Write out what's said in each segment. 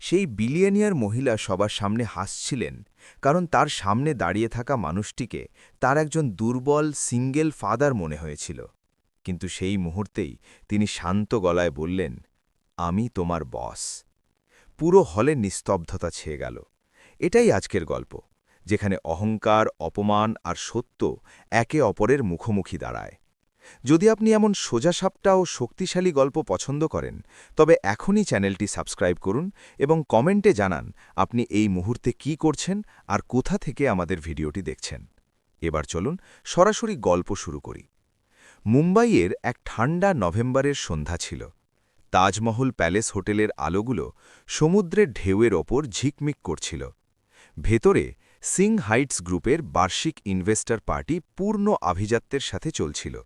সেই বিলিয়নিয়ার মহিলা সবার সামনে হাসছিলেন, কারণ তার সামনে দাঁড়িয়ে থাকা মানুষটিকে তার একজন দুর্বল সিঙ্গেল ফাদার মনে হয়েছিল। কিন্তু সেই মুহূর্তেই তিনি শান্ত গলায় বললেন, আমি তোমার বস। পুরো হলে নিস্তব্ধতা ছেয়ে গেল। এটাই আজকের গল্প, যেখানে অহংকার, অপমান আর সত্য একে অপরের মুখোমুখি দাঁড়ায়। যদি আপনি এমন সোজাসাপটা ও শক্তিশালী গল্প পছন্দ করেন, তবে এখনই চ্যানেলটি সাবস্ক্রাইব করুন এবং কমেন্টে জানান আপনি এই মুহূর্তে কি করছেন আর কোথা থেকে আমাদের ভিডিওটি দেখছেন। এবার চলুন সরাসরি গল্প শুরু করি। মুম্বাইয়ের এক ঠান্ডা নভেম্বরের সন্ধ্যা ছিল। তাজমহল প্যালেস হোটেলের আলোগুলো সমুদ্রের ঢেউয়ের ওপর ঝিকমিক করছিল। ভেতরে সিং হাইটস গ্রুপের বার্ষিক ইনভেস্টর পার্টি পূর্ণ আভিজাত্যের সাথে চলছিল।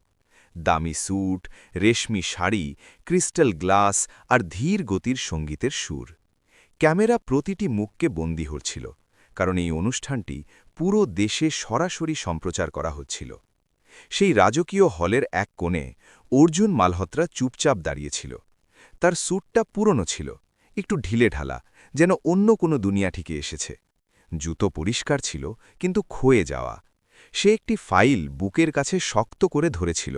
দামি স্যুট, রেশমি শাড়ি, ক্রিস্টাল গ্লাস আর ধীর গতির সঙ্গীতের সুর। ক্যামেরা প্রতিটি মুখকে বন্দী হচ্ছিল, কারণ এই অনুষ্ঠানটি পুরো দেশে সরাসরি সম্প্রচার করা হচ্ছিল। সেই রাজকীয় হলের এক কোণে অর্জুন মালহোত্রা চুপচাপ দাঁড়িয়েছিল। তার স্যুটটা পুরনো ছিল, একটু ঢিলেঢালা, যেন অন্য কোনো দুনিয়া থেকে এসেছে। জুতো পরিষ্কার ছিল, কিন্তু ক্ষয়ে যাওয়া। সে একটি ফাইল বুকের কাছে শক্ত করে ধরেছিল,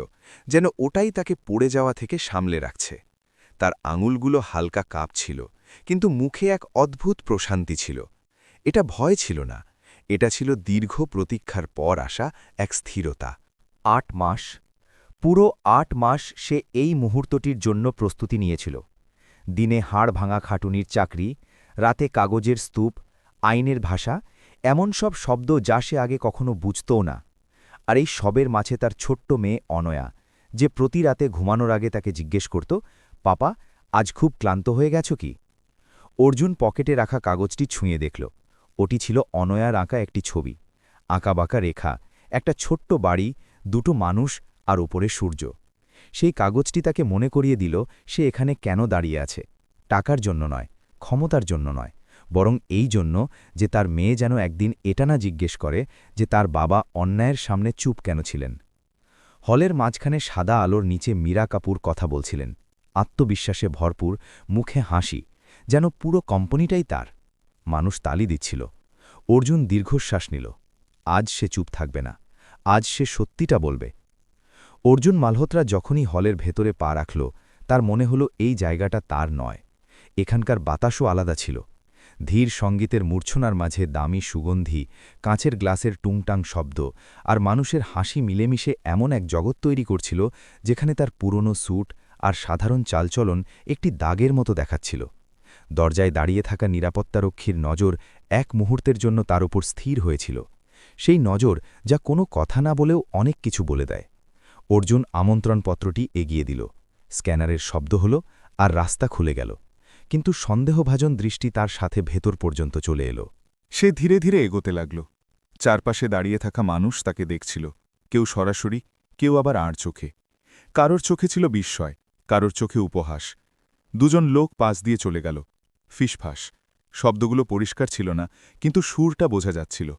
যেন ওটাই তাকে পড়ে যাওয়া থেকে সামলে রাখছে। তার আঙুলগুলো হালকা কাঁপছিল, কিন্তু মুখে এক অদ্ভুত প্রশান্তি ছিল। এটা ভয় ছিল না, এটা ছিল দীর্ঘ প্রতীক্ষার পর আসা এক স্থিরতা। ৮ মাস, পুরো ৮ মাস সে এই মুহূর্তটির জন্য প্রস্তুতি নিয়েছিল। দিনে হাড় ভাঙা খাটুনির চাকরি, রাতে কাগজের স্তূপ, আইনের ভাষা, এমন সব শব্দ যা সে আগে কখনো বুঝতও না। আর এই সবের মাঝে তার ছোট্ট মেয়ে অনয়া, যে প্রতি রাতে ঘুমানোর আগে তাকে জিজ্ঞেস করত, পাপা, আজ খুব ক্লান্ত হয়ে গেছ কি? অর্জুন পকেটে রাখা কাগজটি ছুঁয়ে দেখল। ওটি ছিল অনয়ার আঁকা একটি ছবি। আঁকাবাঁকা রেখা, একটা ছোট্ট বাড়ি, দুটো মানুষ আর ওপরে সূর্য। সেই কাগজটি তাকে মনে করিয়ে দিল সে এখানে কেন দাঁড়িয়ে আছে। টাকার জন্য নয়, ক্ষমতার জন্য নয়, বরং এই জন্য যে তার মেয়ে যেন একদিন এটা না জিজ্ঞেস করে যে তার বাবা অন্যায়ের সামনে চুপ কেন ছিলেন। হলের মাঝখানে সাদা আলোর নিচে মীরা কাপুর কথা বলছিলেন, আত্মবিশ্বাসে ভরপুর, মুখে হাসি, যেন পুরো কোম্পানিটাই তার। মানুষ তালি দিচ্ছিল। অর্জুন দীর্ঘশ্বাস নিল। আজ সে চুপ থাকবে না, আজ সে সত্যিটা বলবে। অর্জুন মালহোত্রা যখনই হলের ভেতরে পা রাখল, তার মনে হলো এই জায়গাটা তার নয়। এখানকার বাতাসও আলাদা ছিল। ধীর সঙ্গীতের মূর্ছনার মাঝে দামি সুগন্ধি, কাঁচের গ্লাসের টুংটাং শব্দ আর মানুষের হাসি মিলেমিশে এমন এক জগৎ তৈরি করছিল, যেখানে তার পুরনো স্যুট আর সাধারণ চালচলন একটি দাগের মতো দেখাচ্ছিল। দরজায় দাঁড়িয়ে থাকা নিরাপত্তারক্ষীর নজর এক মুহূর্তের জন্য তার উপর স্থির হয়েছিল। সেই নজর যা কোনো কথা না বলেও অনেক কিছু বলে দেয়। অর্জুন আমন্ত্রণপত্রটি এগিয়ে দিল। স্ক্যানারের শব্দ হল, আর রাস্তা খুলে গেল। কিন্তু সন্দেহভাজন দৃষ্টি তার সাথে ভেতর পর্যন্ত চলে এলো। সে ধীরে ধীরে এগোতে লাগল। চারপাশে দাঁড়িয়ে থাকা মানুষ তাকে দেখছিল, কেউ সরাসরি, কেউ আবার আড় চোখে। কারোর চোখে ছিল বিস্ময়, কারোর চোখে উপহাস। দুজন লোক পাশ দিয়ে চলে গেল। ফিসফাস। শব্দগুলো পরিষ্কার ছিল না, কিন্তু সুরটা বোঝা যাচ্ছিল।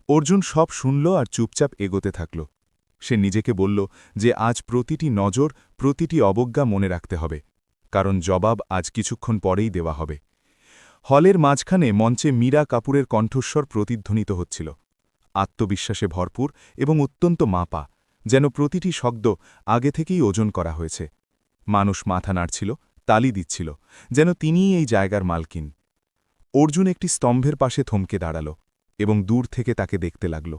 অর্জুন সব শুনল আর চুপচাপ এগোতে থাকল। সে নিজেকে বলল যে আজ প্রতিটি নজর, প্রতিটি অবজ্ঞা মনে রাখতে হবে, কারণ জবাব আজ কিছুক্ষণ পরেই দেওয়া হবে। হলের মাঝখানে মঞ্চে মীরা কাপুরের কণ্ঠস্বর প্রতিধ্বনিত হচ্ছিল, আত্মবিশ্বাসে ভরপুর এবং অত্যন্ত মাপা, যেন প্রতিটি শব্দ আগে থেকেই ওজন করা হয়েছে। মানুষ মাথা নাড়ছিল, তালি দিচ্ছিল, যেন তিনিই এই জায়গার মালকিন। অর্জুন একটি স্তম্ভের পাশে থমকে দাঁড়াল এবং দূর থেকে তাকে দেখতে লাগল।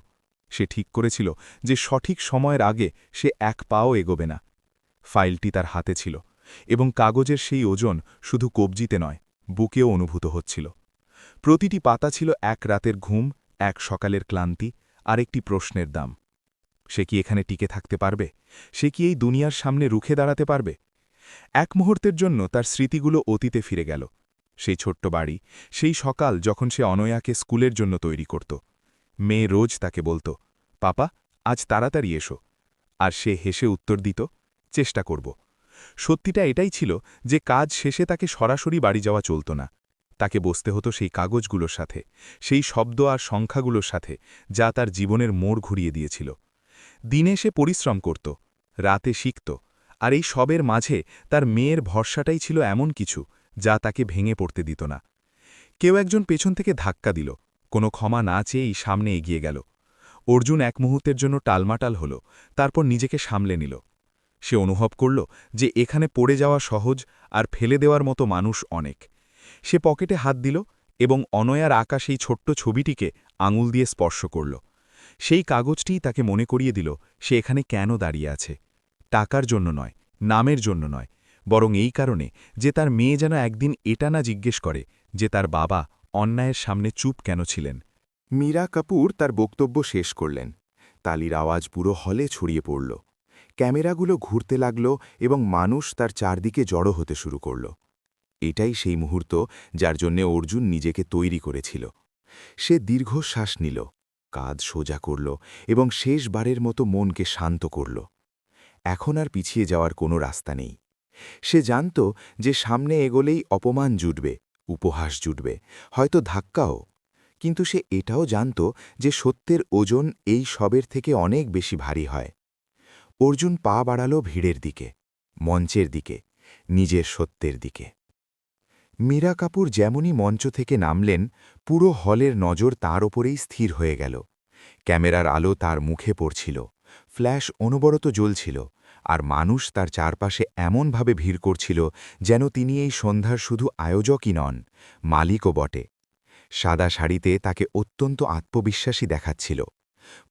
সে ঠিক করেছিল যে সঠিক সময়ের আগে সে এক পাও এগোবে না। ফাইলটি তার হাতে ছিল, এবং কাগজের সেই ওজন শুধু কবজিতে নয়, বুকেও অনুভূত হচ্ছিল। প্রতিটি পাতা ছিল এক রাতের ঘুম, এক সকালের ক্লান্তি আর একটি প্রশ্নের দাম। সে কি এখানে টিকে থাকতে পারবে? সে কি এই দুনিয়ার সামনে রুখে দাঁড়াতে পারবে? এক মুহূর্তের জন্য তার স্মৃতিগুলো অতীতে ফিরে গেল। সেই ছোট্ট বাড়ি, সেই সকাল যখন সে অনয়াকে স্কুলের জন্য তৈরি করত। মেয়ে রোজ তাকে বলত, পাপা, আজ তাড়াতাড়ি এসো। আর সে হেসে উত্তর দিত, চেষ্টা করব। সত্যিটা এটাই ছিল যে কাজ শেষে তাকে সরাসরি বাড়ি যাওয়া চলত না। তাকে বসতে হতো সেই কাগজগুলোর সাথে, সেই শব্দ আর সংখ্যাগুলোর সাথে, যা তার জীবনের মোড় ঘুরিয়ে দিয়েছিল। দিনে সে পরিশ্রম করত, রাতে শিখত, আর এই সবের মাঝে তার মেয়ের ভরসাটাই ছিল এমন কিছু যা তাকে ভেঙে পড়তে দিত না। কেউ একজন পেছন থেকে ধাক্কা দিল, কোনো ক্ষমা না চেয়েই সামনে এগিয়ে গেল। অর্জুন এক মুহূর্তের জন্য টালমাটাল হল, তারপর নিজেকে সামলে নিল। সে অনুভব করল যে এখানে পড়ে যাওয়া সহজ, আর ফেলে দেওয়ার মতো মানুষ অনেক। সে পকেটে হাত দিল এবং অনয়ার আঁকা সেই ছোট্ট ছবিটিকে আঙুল দিয়ে স্পর্শ করল। সেই কাগজটিই তাকে মনে করিয়ে দিল সে এখানে কেন দাঁড়িয়ে আছে। টাকার জন্য নয়, নামের জন্য নয়, বরং এই কারণে যে তার মেয়ে যেন একদিন এটা না জিজ্ঞেস করে যে তার বাবা অন্যায়ের সামনে চুপ কেন ছিলেন। মীরা কাপুর তার বক্তব্য শেষ করলেন। তালির আওয়াজ পুরো হলে ছড়িয়ে পড়ল। ক্যামেরাগুলো ঘুরতে লাগল এবং মানুষ তার চারদিকে জড়ো হতে শুরু করল। এটাই সেই মুহূর্ত যার জন্যে অর্জুন নিজেকে তৈরি করেছিল। সে দীর্ঘশ্বাস নিল, কাঁধ সোজা করল এবং শেষবারের মতো মনকে শান্ত করল। এখন আর পিছিয়ে যাওয়ার কোনো রাস্তা নেই। সে জানত যে সামনে এগোলেই অপমান জুটবে, উপহাস জুটবে, হয়তো ধাক্কাও। কিন্তু সে এটাও জানত যে সত্যের ওজন এই সবের থেকে অনেক বেশি ভারী হয়। অর্জুন পা বাড়াল ভিড়ের দিকে, মঞ্চের দিকে, নিজের সত্যের দিকে। মীরা কাপুর যেমনই মঞ্চ থেকে নামলেন, পুরো হলের নজর তার ওপরেই স্থির হয়ে গেল। ক্যামেরার আলো তার মুখে পড়ছিল, ফ্ল্যাশ অনবরত জ্বলছিল, আর মানুষ তার চারপাশে এমনভাবে ভিড় করছিল যেন তিনি এই সন্ধ্যার শুধু আয়োজকই নন, মালিকও বটে। সাদা শাড়িতে তাকে অত্যন্ত আত্মবিশ্বাসী দেখাচ্ছিল।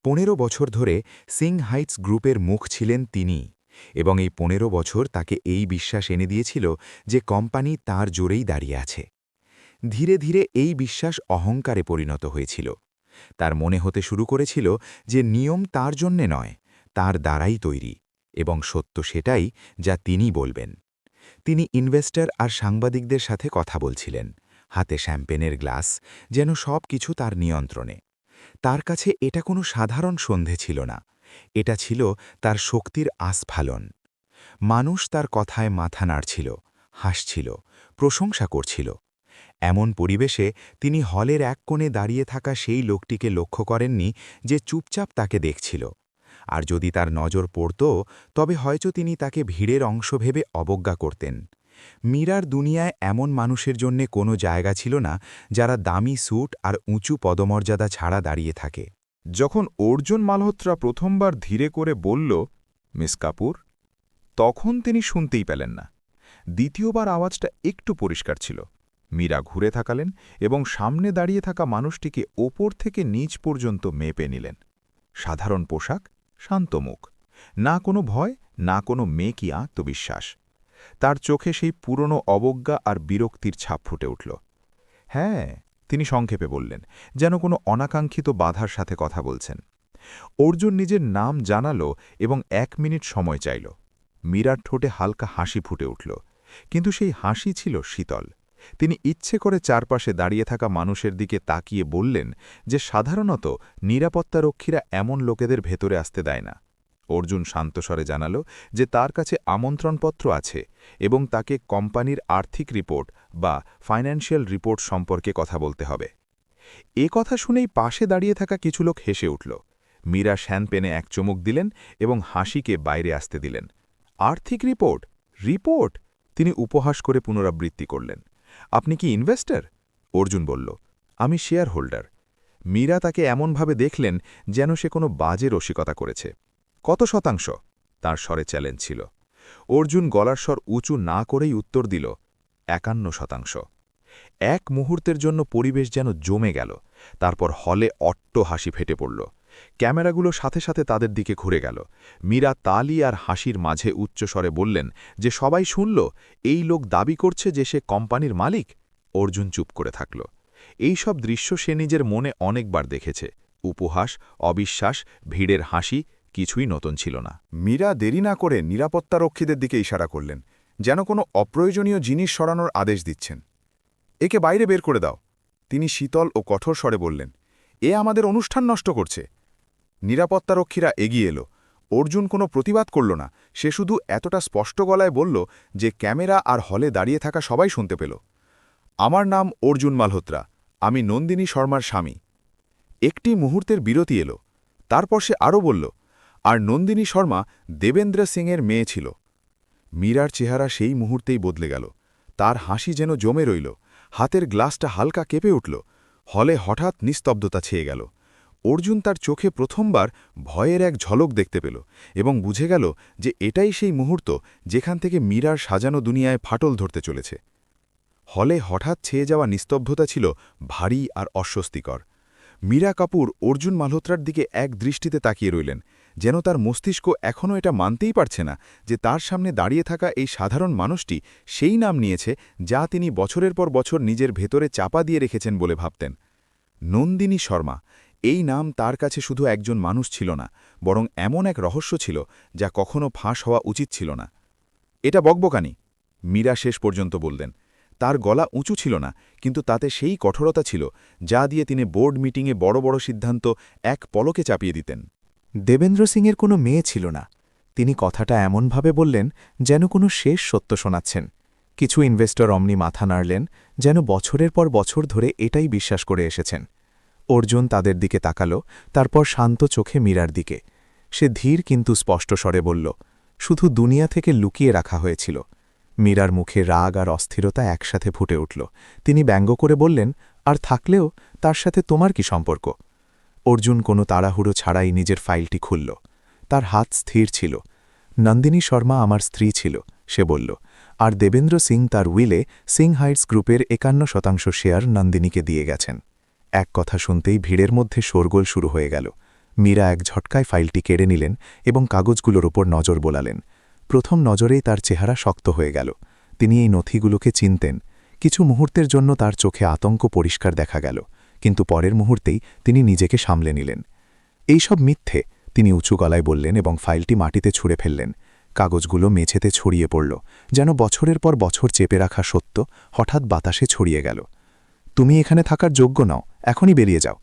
15 বছর ধরে সিং হাইটস গ্রুপের মুখ ছিলেন তিনি, এবং এই 15 বছর তাকে এই বিশ্বাস এনে দিয়েছিল যে কোম্পানি তার জোরেই দাঁড়িয়ে আছে। ধীরে ধীরে এই বিশ্বাস অহংকারে পরিণত হয়েছিল। তার মনে হতে শুরু করেছিল যে নিয়ম তার জন্যে নয়, তার দ্বারাই তৈরি, এবং সত্য সেটাই যা তিনি বলবেন। তিনি ইনভেস্টর আর সাংবাদিকদের সাথে কথা বলছিলেন, হাতে শ্যাম্পেনের গ্লাস, যেন সব কিছু তার নিয়ন্ত্রণে। তার কাছে এটা কোনো সাধারণ সন্ধে ছিল না, এটা ছিল তার শক্তির আস্ফালন। মানুষ তার কথায় মাথা নাড়ছিল, হাসছিল, প্রশংসা করছিল। এমন পরিবেশে তিনি হলের এক কোণে দাঁড়িয়ে থাকা সেই লোকটিকে লক্ষ্য করেননি যে চুপচাপ তাকে দেখছিল। আর যদি তার নজর পড়ত, তবে হয়তো তিনি তাকে ভিড়ের অংশ ভেবে অবজ্ঞা করতেন। মীরার দুনিয়ায় এমন মানুষের জন্যে কোনো জায়গা ছিল না যারা দামি স্যুট আর উঁচু পদমর্যাদা ছাড়া দাঁড়িয়ে থাকে। যখন অর্জুন মালহোত্রা প্রথমবার ধীরে করে বলল, মিস কাপুর, তখন তিনি শুনতেই পেলেন না। দ্বিতীয়বার আওয়াজটা একটু পরিষ্কার ছিল। মীরা ঘুরে থাকালেন এবং সামনে দাঁড়িয়ে থাকা মানুষটিকে ওপর থেকে নিচ পর্যন্ত মেপে নিলেন। সাধারণ পোশাক, শান্ত মুখ, না কোনো ভয়, না কোনো মেকি আত্মবিশ্বাস। তার চোখে সেই পুরনো অবজ্ঞা আর বিরক্তির ছাপ ফুটে উঠল। হ্যাঁ, তিনি সংক্ষেপে বললেন, যেন কোনো অনাকাঙ্ক্ষিত বাধার সাথে কথা বলছেন। অর্জুন নিজের নাম জানালো এবং 1 মিনিট সময় চাইল। মীরার ঠোঁটে হালকা হাসি ফুটে উঠল, কিন্তু সেই হাসি ছিল শীতল। তিনি ইচ্ছে করে চারপাশে দাঁড়িয়ে থাকা মানুষের দিকে তাকিয়ে বললেন যে সাধারণত নিরাপত্তারক্ষীরা এমন লোকেদের ভেতরে আসতে দেয় না। অর্জুন শান্তস্বরে জানালো যে তার কাছে আমন্ত্রণপত্র আছে এবং তাকে কোম্পানির আর্থিক রিপোর্ট বা ফাইন্যান্সিয়াল রিপোর্ট সম্পর্কে কথা বলতে হবে। এ কথা শুনেই পাশে দাঁড়িয়ে থাকা কিছু লোক হেসে উঠল। মীরা শ্যাম্পেনে এক চুমুক দিলেন এবং হাসিকে বাইরে আসতে দিলেন। আর্থিক রিপোর্ট? রিপোর্ট? তিনি উপহাস করে পুনরাবৃত্তি করলেন। আপনি কি ইনভেস্টর? অর্জুন বলল, আমি শেয়ার হোল্ডার। মীরা তাকে এমনভাবে দেখলেন যেন সে কোনো বাজে রসিকতা করেছে। কত শতাংশ? তার স্বরে চ্যালেঞ্জ ছিল। অর্জুন গলার স্বর উঁচু না করেই উত্তর দিল, 51%। এক মুহূর্তের জন্য পরিবেশ যেন জমে গেল। তারপর হলে অট্ট হাসি ফেটে পড়ল। ক্যামেরাগুলো সাথে সাথে তাদের দিকে ঘুরে গেল। মীরা তালি আর হাসির মাঝে উচ্চস্বরে বললেন যে সবাই শুনল, এই লোক দাবি করছে যে সে কোম্পানির মালিক। অর্জুন চুপ করে থাকল। এই সব দৃশ্য সে নিজের মনে অনেকবার দেখেছে। উপহাস, অবিশ্বাস, ভিড়ের হাসি, কিছুই নতুন ছিল না। মীরা দেরি না করে নিরাপত্তারক্ষীদের দিকে ইশারা করলেন, যেন কোনো অপ্রয়োজনীয় জিনিস সরানোর আদেশ দিচ্ছেন। একে বাইরে বের করে দাও। তিনি শীতল ও কঠোর স্বরে বললেন, এ আমাদের অনুষ্ঠান নষ্ট করছে। নিরাপত্তারক্ষীরা এগিয়ে এলো। অর্জুন কোনো প্রতিবাদ করল না, সে শুধু এতটা স্পষ্ট গলায় বলল যে ক্যামেরা আর হলে দাঁড়িয়ে থাকা সবাই শুনতে পেল, আমার নাম অর্জুন মালহোত্রা, আমি নন্দিনী শর্মার স্বামী। একটি মুহূর্তের বিরতি এলো। তারপর সে আরও বলল, আর নন্দিনী শর্মা দেবেন্দ্র সিংয়ের মেয়ে ছিল। মীরার চেহারা সেই মুহূর্তেই বদলে গেল। তার হাসি যেন জমে রইল, হাতের গ্লাসটা হালকা কেঁপে উঠল। হলে হঠাৎ নিস্তব্ধতা ছেয়ে গেল। অর্জুন তার চোখে প্রথমবার ভয়ের এক ঝলক দেখতে পেল এবং বুঝে গেল যে এটাই সেই মুহূর্ত যেখান থেকে মীরার সাজানো দুনিয়ায় ফাটল ধরতে চলেছে। হলে হঠাৎ ছেয়ে যাওয়া নিস্তব্ধতা ছিল ভারী আর অস্বস্তিকর। মীরা কাপুর অর্জুন মালহোত্রার দিকে এক দৃষ্টিতে তাকিয়ে রইলেন, যেন তার মস্তিষ্ক এখনও এটা মানতেই পারছে না যে তার সামনে দাঁড়িয়ে থাকা এই সাধারণ মানুষটি সেই নাম নিয়েছে যা তিনি বছরের পর বছর নিজের ভেতরে চাপা দিয়ে রেখেছেন বলে ভাবতেন। নন্দিনী শর্মা, এই নাম তার কাছে শুধু একজন মানুষ ছিল না, বরং এমন এক রহস্য ছিল যা কখনো ফাঁস হওয়া উচিত ছিল না। এটা বকবকানি, মীরা শেষ পর্যন্ত বললেন। তার গলা উঁচু ছিল না, কিন্তু তাতে সেই কঠোরতা ছিল যা দিয়ে তিনি বোর্ড মিটিংয়ে বড় বড় সিদ্ধান্ত এক পলকে চাপিয়ে দিতেন। দেবেন্দ্র সিংয়ের কোনো মেয়ে ছিল না। তিনি কথাটা এমনভাবে বললেন যেন কোনো শেষ সত্য শোনাচ্ছেন। কিছু ইনভেস্টর অমনি মাথা নাড়লেন, যেন বছরের পর বছর ধরে এটাই বিশ্বাস করে এসেছেন। অর্জুন তাদের দিকে তাকালো, তারপর শান্ত চোখে মীরার দিকে। সে ধীর কিন্তু স্পষ্ট স্বরে বলল, শুধু দুনিয়া থেকে লুকিয়ে রাখা হয়েছিল। মীরার মুখে রাগ আর অস্থিরতা একসাথে ফুটে উঠল। তিনি ব্যঙ্গ করে বললেন, আর থাকলেও তার সাথে তোমার কি সম্পর্ক? অর্জুন কোনো তাড়াহুড়ো ছাড়াই নিজের ফাইলটি খুলল। তার হাত স্থির ছিল। নন্দিনী শর্মা আমার স্ত্রী ছিল, সে বলল, আর দেবেন্দ্র সিং তার উইলে সিং হাইটস গ্রুপের 51% শেয়ার নন্দিনীকে দিয়ে গেছেন। এক কথা শুনতেই ভিড়ের মধ্যে শোরগোল শুরু হয়ে গেল। মীরা এক ঝটকায় ফাইলটি কেড়ে নিলেন এবং কাগজগুলোর ওপর নজর বোলালেন। প্রথম নজরেই তার চেহারা শক্ত হয়ে গেল। তিনি এই নথিগুলোকে চিনতেন। কিছু মুহূর্তের জন্য তার চোখে আতঙ্ক পরিষ্কার দেখা গেল, কিন্তু পরের মুহূর্তেই তিনি নিজেকে সামলে নিলেন। এইসব মিথ্যে, তিনি উঁচু গলায় বললেন এবং ফাইলটি মাটিতে ছুঁড়ে ফেললেন। কাগজগুলো মেঝেতে ছড়িয়ে পড়ল, যেন বছরের পর বছর চেপে রাখা সত্য হঠাৎ বাতাসে ছড়িয়ে গেল। তুমি এখানে থাকার যোগ্য নও, এখনই বেরিয়ে যাও।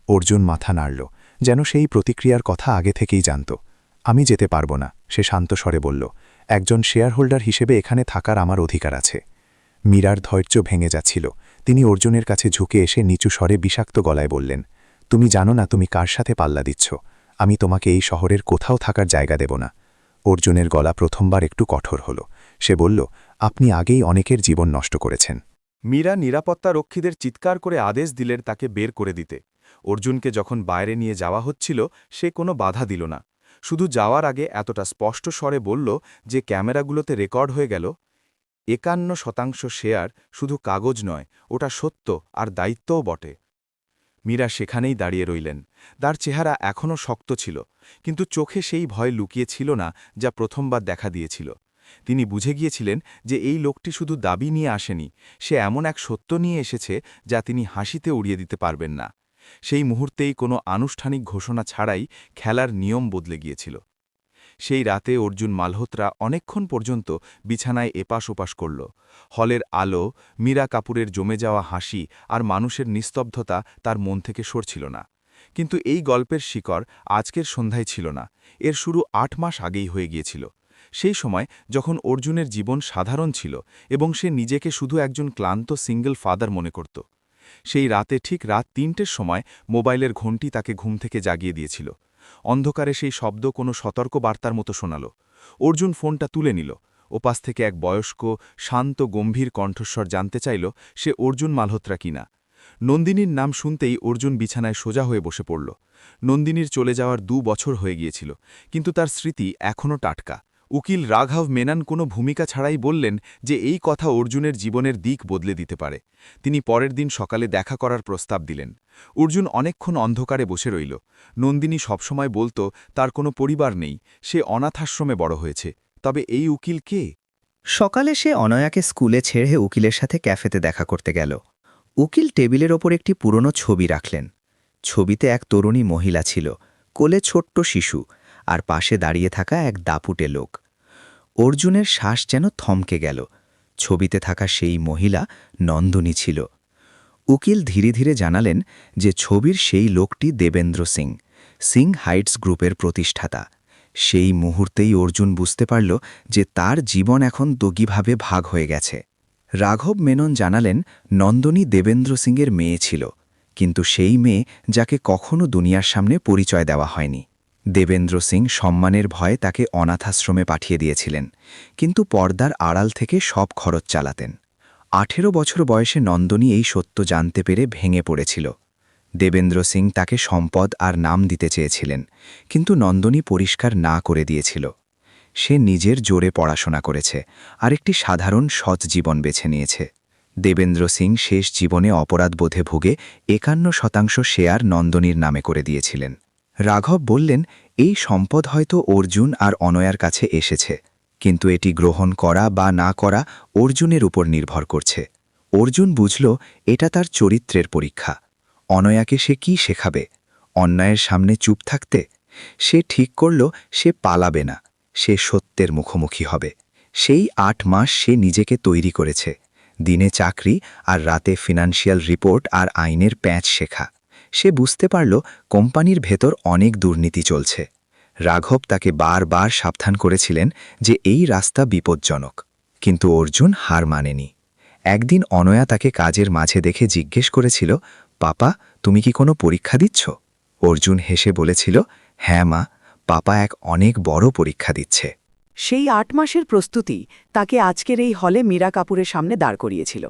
অর্জুন মাথা নাড়ল, যেন সেই প্রতিক্রিয়ার কথা আগে থেকেই জানত। আমি যেতে পারব না, সে শান্ত স্বরে বলল। একজন শেয়ারহোল্ডার হিসেবে এখানে থাকার আমার অধিকার আছে। মীরার ধৈর্য ভেঙে যাচ্ছিল। তিনি অর্জুনের কাছে ঝুঁকে এসে নিচু স্বরে বিষাক্ত গলায় বললেন, তুমি জানো না তুমি কার সাথে পাল্লা দিচ্ছ। আমি তোমাকে এই শহরের কোথাও থাকার জায়গা দেব না। অর্জুনের গলা প্রথমবার একটু কঠোর হল। সে বলল, আপনি আগেই অনেকের জীবন নষ্ট করেছেন। মীরা নিরাপত্তা রক্ষীদের চিৎকার করে আদেশ দিলেন তাকে বের করে দিতে। অর্জুনকে যখন বাইরে নিয়ে যাওয়া হচ্ছিল, সে কোনো বাধা দিল না। শুধু যাওয়ার আগে এতটা স্পষ্ট স্বরে বলল যে ক্যামেরাগুলোতে রেকর্ড হয়ে গেল, 51% শেয়ার শুধু কাগজ নয়, ওটা সত্য আর দায়িত্বও বটে। মীরা সেখানেই দাঁড়িয়ে রইলেন। তার চেহারা এখনও শক্ত ছিল, কিন্তু চোখে সেই ভয় লুকিয়ে ছিল না যা প্রথমবার দেখা দিয়েছিল। তিনি বুঝে গিয়েছিলেন যে এই লোকটি শুধু দাবি নিয়ে আসেনি, সে এমন এক সত্য নিয়ে এসেছে যা তিনি হাসিতে উড়িয়ে দিতে পারবেন না। সেই মুহূর্তেই কোনো আনুষ্ঠানিক ঘোষণা ছাড়াই খেলার নিয়ম বদলে গিয়েছিল। সেই রাতে অর্জুন মালহোত্রা অনেকক্ষণ পর্যন্ত বিছানায় এপাশ ওপাশ করল। হলের আলো, মীরা কাপুরের জমে যাওয়া হাসি আর মানুষের নিস্তব্ধতা তার মন থেকে সরছিল না। কিন্তু এই গল্পের শিকড় আজকের সন্ধ্যায় ছিল না, এর শুরু 8 মাস আগেই হয়ে গিয়েছিল। সেই সময় যখন অর্জুনের জীবন সাধারণ ছিল এবং সে নিজেকে শুধু একজন ক্লান্ত সিঙ্গল ফাদার মনে করত। সেই রাতে ঠিক রাত 3টের সময় মোবাইলের ঘণ্টি তাকে ঘুম থেকে জাগিয়ে দিয়েছিল। অন্ধকারে সেই শব্দ কোনো সতর্ক বার্তার মতো শোনাল। অর্জুন ফোনটা তুলে নিল। ওপাশ থেকে এক বয়স্ক, শান্ত, গম্ভীর কণ্ঠস্বর জানতে চাইল সে অর্জুন মালহোত্রা কিনা। নন্দিনীর নাম শুনতেই অর্জুন বিছানায় সোজা হয়ে বসে পড়ল। নন্দিনীর চলে যাওয়ার 2 বছর হয়ে গিয়েছিল, কিন্তু তার স্মৃতি এখনও টাটকা। উকিল রাঘব মেনন কোনো ভূমিকা ছাড়াই বললেন যে এই কথা অর্জুনের জীবনের দিক বদলে দিতে পারে। তিনি পরের দিন সকালে দেখা করার প্রস্তাব দিলেন। অর্জুন অনেকক্ষণ অন্ধকারে বসে রইল। নন্দিনী সবসময় বলতো তার কোনো পরিবার নেই, সে অনাথাশ্রমে বড় হয়েছে। তবে এই উকিল কে? সকালে সে অনয়াকে স্কুলে ছেড়ে উকিলের সাথে ক্যাফেতে দেখা করতে গেল। উকিল টেবিলের ওপর একটি পুরনো ছবি রাখলেন। ছবিতে এক তরুণী মহিলা ছিল, কোলে ছোট্ট শিশু, আর পাশে দাঁড়িয়ে থাকা এক দাপুটে লোক। অর্জুনের শ্বাস যেন থমকে গেল। ছবিতে থাকা সেই মহিলা নন্দনী ছিল। উকিল ধীরে ধীরে জানালেন যে ছবির সেই লোকটি দেবেন্দ্র সিং, সিং হাইটস গ্রুপের প্রতিষ্ঠাতা। সেই মুহূর্তেই অর্জুন বুঝতে পারল যে তার জীবন এখন দগিভাবে ভাগ হয়ে গেছে। রাঘব মেনন জানালেন নন্দনী দেবেন্দ্র সিংয়ের মেয়ে ছিল, কিন্তু সেই মেয়ে যাকে কখনো দুনিয়ার সামনে পরিচয় দেওয়া হয়নি। দেবেন্দ্র সিং সম্মানের ভয়ে তাকে অনাথাশ্রমে পাঠিয়ে দিয়েছিলেন, কিন্তু পর্দার আড়াল থেকে সব খরচ চালাতেন। 18 বছর বয়সে নন্দনী এই সত্য জানতে পেরে ভেঙে পড়েছিল। দেবেন্দ্র সিং তাকে সম্পদ আর নাম দিতে চেয়েছিলেন, কিন্তু নন্দনী পরিষ্কার না করে দিয়েছিল। সে নিজের জোরে পড়াশোনা করেছে আর একটি সাধারণ সৎ জীবন বেছে নিয়েছে। দেবেন্দ্র সিং শেষ জীবনে অপরাধবোধে ভুগে 51% শেয়ার নন্দনীর নামে করে দিয়েছিলেন। রাঘব বললেন, এই সম্পদ হয়তো অর্জুন আর অনয়ার কাছে এসেছে, কিন্তু এটি গ্রহণ করা বা না করা অর্জুনের উপর নির্ভর করছে। অর্জুন বুঝল এটা তার চরিত্রের পরীক্ষা। অনয়াকে সে কি শেখাবে? অন্যায়ের সামনে চুপ থাকতে? সে ঠিক করল সে পালাবে না, সে সত্যের মুখোমুখি হবে। সেই 8 মাস সে নিজেকে তৈরি করেছে, দিনে চাকরি আর রাতে ফিনান্সিয়াল রিপোর্ট আর আইনের প্যাঁচ শেখা। সে বুঝতে পারল কোম্পানির ভেতর অনেক দুর্নীতি চলছে। রাঘব তাকে বারবার সাবধান করেছিলেন যে এই রাস্তা বিপজ্জনক, কিন্তু অর্জুন হার মানেনি। একদিন অনয়া তাকে কাজের মাঝে দেখে জিজ্ঞেস করেছিল, পাপা, তুমি কি কোনো পরীক্ষা দিচ্ছ? অর্জুন হেসে বলেছিল, হ্যাঁ মা, পাপা এক অনেক বড় পরীক্ষা দিচ্ছে। সেই 8 মাসের প্রস্তুতি তাকে আজকের এই হলে মীরা কাপুরের সামনে দাঁড় করিয়েছিল।